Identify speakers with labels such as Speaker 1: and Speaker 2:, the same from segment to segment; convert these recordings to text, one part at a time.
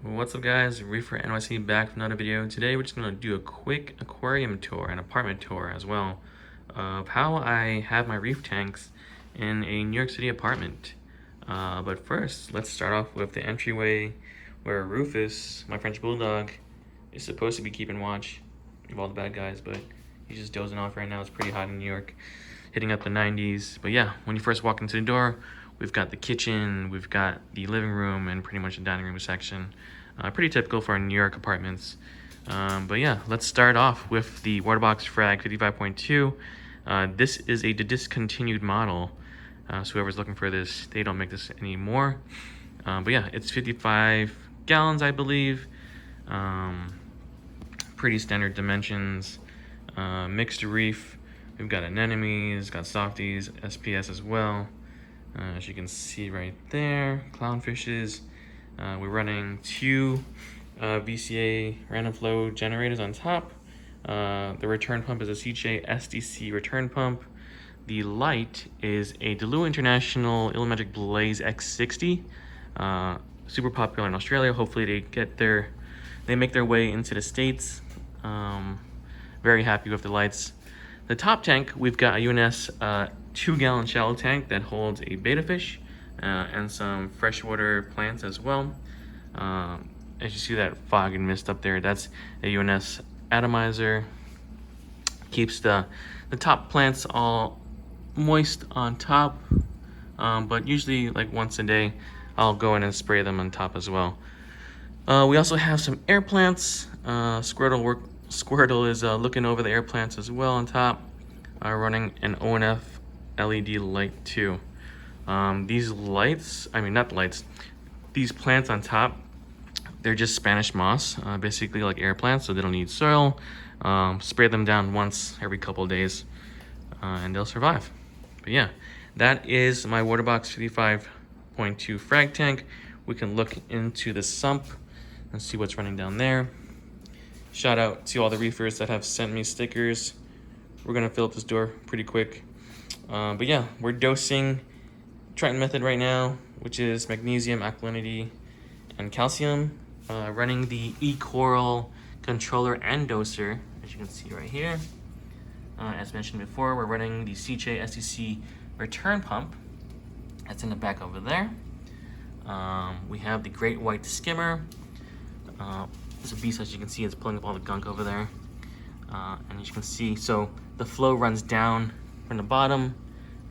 Speaker 1: What's up guys, Reefer NYC back with another video. Today we're just going to do a quick aquarium tour and apartment tour as well of how I have my reef tanks in a New York City apartment. But first, let's start off with the entryway where Rufus, my French Bulldog, is supposed to be keeping watch of all the bad guys, but he's just dozing off right now. It's pretty hot in New York, hitting up the 90s. But yeah, when you first walk into the door, we've got the kitchen, we've got the living room, and pretty much the dining room section. Pretty typical for New York apartments. But yeah, let's start off with the Waterbox Frag 55.2. This is a discontinued model, so whoever's looking for this, they don't make this anymore. But yeah, it's 55 gallons, I believe. Pretty standard dimensions. Mixed reef. We've got anemones, got softies, SPS as well. As you can see right there, clownfishes. We're running two VCA random flow generators on top. The return pump is a Sicce SDC return pump. The Lite is a Delu International Illumagic Blaze X60. Super popular in Australia. Hopefully they make their way into the States. Very happy with the lights. The top tank, we've got a UNS 2-gallon shallow tank that holds a betta fish and some freshwater plants as well. As you see that fog and mist up there, that's a UNS atomizer. Keeps the top plants all moist on top, but usually like once a day I'll go in and spray them on top as well. We also have some air plants. Squirtle is looking over the air plants as well on top, running an ONF LED light too. These lights, these plants on top, they're just Spanish moss, basically like air plants, so they don't need soil. Spray them down once every couple of days, and they'll survive. But yeah, that is my Waterbox 55.2 frag tank. We can look into the sump and see what's running down there. Shout out to all the reefers that have sent me stickers. We're gonna fill up this door pretty quick. But yeah, we're dosing Triton method right now, which is magnesium, alkalinity, and calcium. Running the EKoral controller and doser, as you can see right here. As mentioned before, we're running the Sicce SDC return pump. That's in the back over there. We have the great white skimmer. It's a beast, as you can see. It's pulling up all the gunk over there. And as you can see, so the flow runs down from the bottom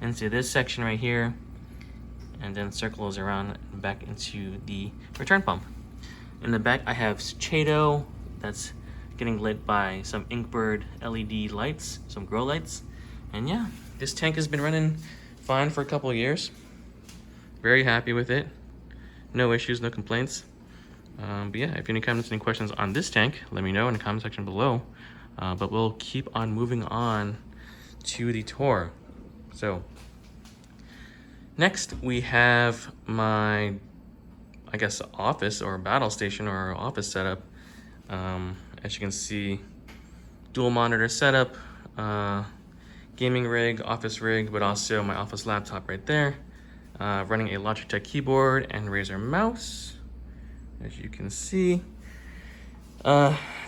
Speaker 1: into this section right here, and then circles around back into the return pump. In the back, I have Chato that's getting lit by some Inkbird LED lights, some grow lights. And yeah, this tank has been running fine for a couple of years. Very happy with it. No issues, no complaints. But yeah, if you have any comments, any questions on this tank, let me know in the comment section below. But we'll keep on moving on to the tour. So next we have my, I guess, office or battle station or office setup. As you can see, dual monitor setup, gaming rig, office rig, but also my office laptop right there. Running a Logitech keyboard and Razer mouse, as you can see.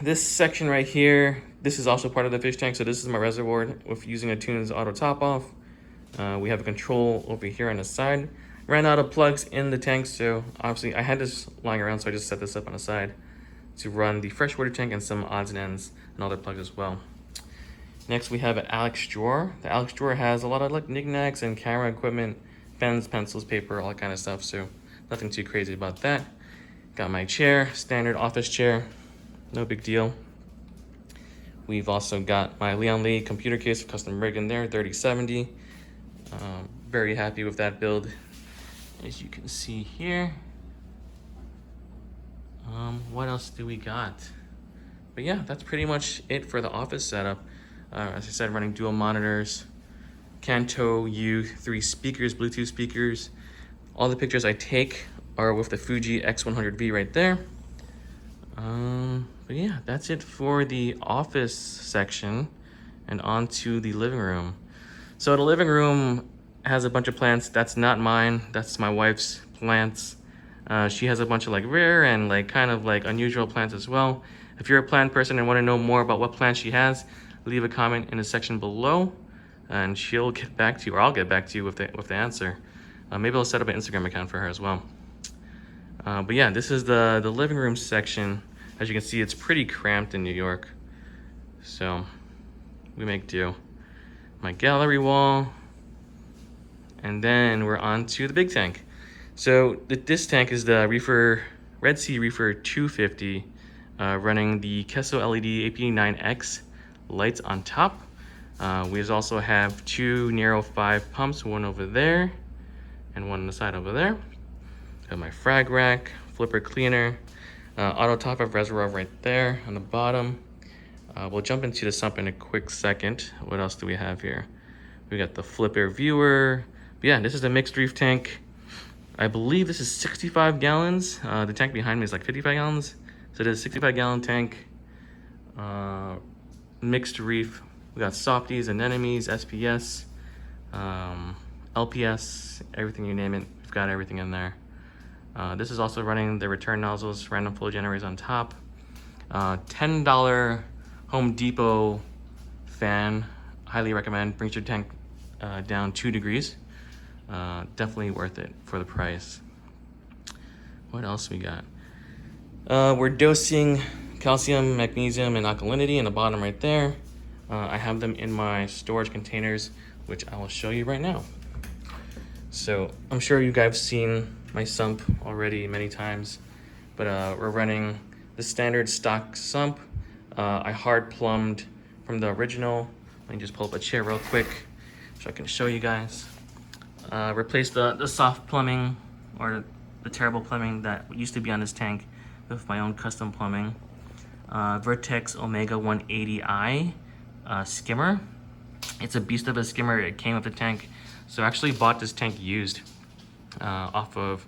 Speaker 1: This section right here, this is also part of the fish tank, so this is my reservoir with using a Tunes auto top off. We have a control over here on the side. Ran out of plugs in the tank, so obviously I had this lying around, so I just set this up on the side to run the freshwater tank and some odds and ends and other plugs as well. Next we have an Alex drawer. The Alex drawer has a lot of like knickknacks and camera equipment, pens, pencils, paper, all that kind of stuff, so nothing too crazy about that. Got my chair, standard office chair, no big deal. We've also got my Leon Lee computer case, custom rig in there, 3070. Very happy with that build, as you can see here. What else do we got? But yeah, that's pretty much it for the office setup. As I said, running dual monitors, Kanto U3 speakers, Bluetooth speakers. All the pictures I take are with the Fuji X100V right there. But yeah, that's it for the office section, and on to the living room. So the living room has a bunch of plants. That's not mine, that's my wife's plants. She has a bunch of like rare and like kind of like unusual plants as well. If you're a plant person and want to know more about what plants she has, leave a comment in the section below and she'll get back to you, or I'll get back to you with the answer. Maybe I'll set up an Instagram account for her as well. But yeah, this is the living room section. As you can see, it's pretty cramped in New York, so we make do. My gallery wall, and then we're on to the big tank. So this tank is the Reefer, Red Sea Reefer 250, running the Kessil LED AP9X lights on top. We also have 2 Nero 5 pumps, one over there and one on the side over there. Got my frag rack, flipper cleaner, auto top of reservoir right there on the bottom. We'll jump into the sump in a quick second. What else do we have here? We got the flipper viewer. But yeah, this is a mixed reef tank. I believe this is 65 gallons. The tank behind me is like 55 gallons. So it is a 65-gallon tank. Mixed reef. We got softies, anemones, SPS, LPS, everything you name it. We've got everything in there. This is also running the return nozzles, random flow generators on top. $10 Home Depot fan. Highly recommend. Brings your tank down 2 degrees. Definitely worth it for the price. What else we got? We're dosing calcium, magnesium, and alkalinity in the bottom right there. I have them in my storage containers, which I will show you right now. So I'm sure you guys have seen my sump already many times, but we're running the standard stock sump. I hard plumbed from the original. Let me just pull up a chair real quick so I can show you guys. Replace the soft plumbing, or the terrible plumbing that used to be on this tank, with my own custom plumbing. Vertex Omega 180i skimmer. It's a beast of a skimmer. It came with the tank. So I actually bought this tank used off of,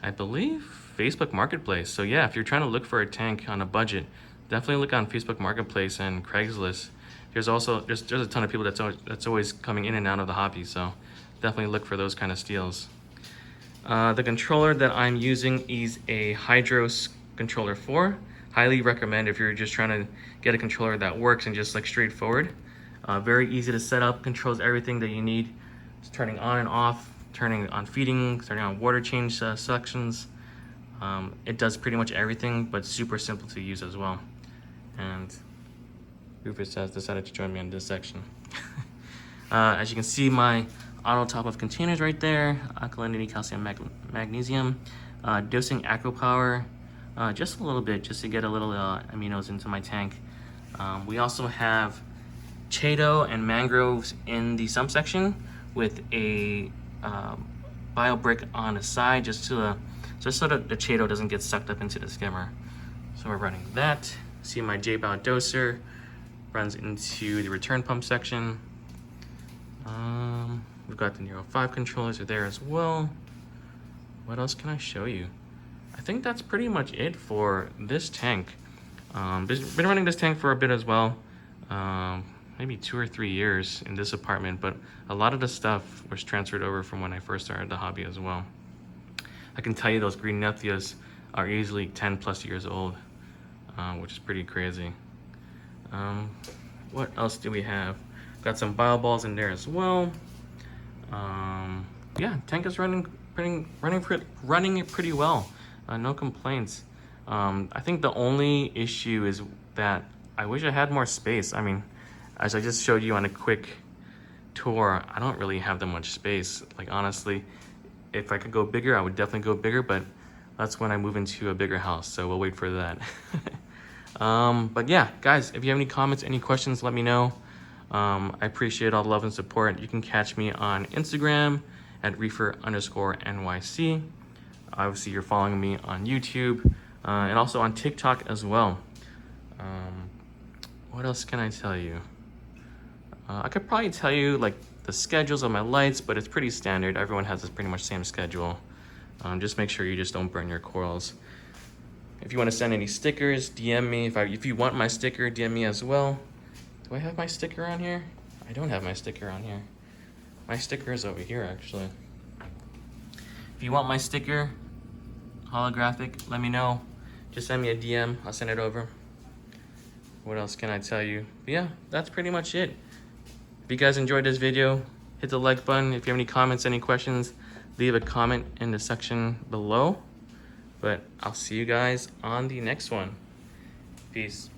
Speaker 1: I believe, Facebook Marketplace. So yeah, if you're trying to look for a tank on a budget, definitely look on Facebook Marketplace and Craigslist. There's a ton of people that's always coming in and out of the hobby, so definitely look for those kind of steals. The controller that I'm using is a Hydros controller 4. Highly recommend if you're just trying to get a controller that works and just like straightforward. Very easy to set up, controls everything that you need. It's turning on and off, turning on feeding, turning on water change sections. It does pretty much everything, but super simple to use as well. And Rufus has decided to join me on this section. As you can see, my auto top of containers right there, alkalinity, calcium, magnesium, dosing Aqua power, just a little bit, just to get a little aminos into my tank. We also have Chaeto and mangroves in the sump section with a bio brick on the side, just so that the Chaeto doesn't get sucked up into the skimmer. So we're running that. See, my J-bow doser runs into the return pump section. We've got the Nero 5 controllers are there as well. What else can I show you? I think that's pretty much it for this tank. Been running this tank for a bit as well. Maybe 2 or 3 years in this apartment, but a lot of the stuff was transferred over from when I first started the hobby as well. I can tell you those green nephias are easily 10 plus years old, which is pretty crazy. What else do we have? Got some bio balls in there as well. Yeah, tank is running it pretty well. No complaints. I think the only issue is that I wish I had more space. I mean, as I just showed you on a quick tour, I don't really have that much space. Like, honestly, if I could go bigger, I would definitely go bigger, but that's when I move into a bigger house, so we'll wait for that. But yeah, guys, if you have any comments, any questions, let me know. I appreciate all the love and support. You can catch me on Instagram at Reefer_NYC. Obviously, you're following me on YouTube and also on TikTok as well. What else can I tell you? I could probably tell you like the schedules of my lights, but it's pretty standard. Everyone has this pretty much same schedule. Just make sure you just don't burn your corals. If you want to send any stickers, DM me. If you want my sticker, DM me as well. Do I have my sticker on here? I don't have my sticker on here. My sticker is over here, actually. If you want my sticker, holographic, let me know. Just send me a DM, I'll send it over. What else can I tell you? But yeah, that's pretty much it. If you guys enjoyed this video, hit the like button. If you have any comments, any questions, leave a comment in the section below. But I'll see you guys on the next one. Peace.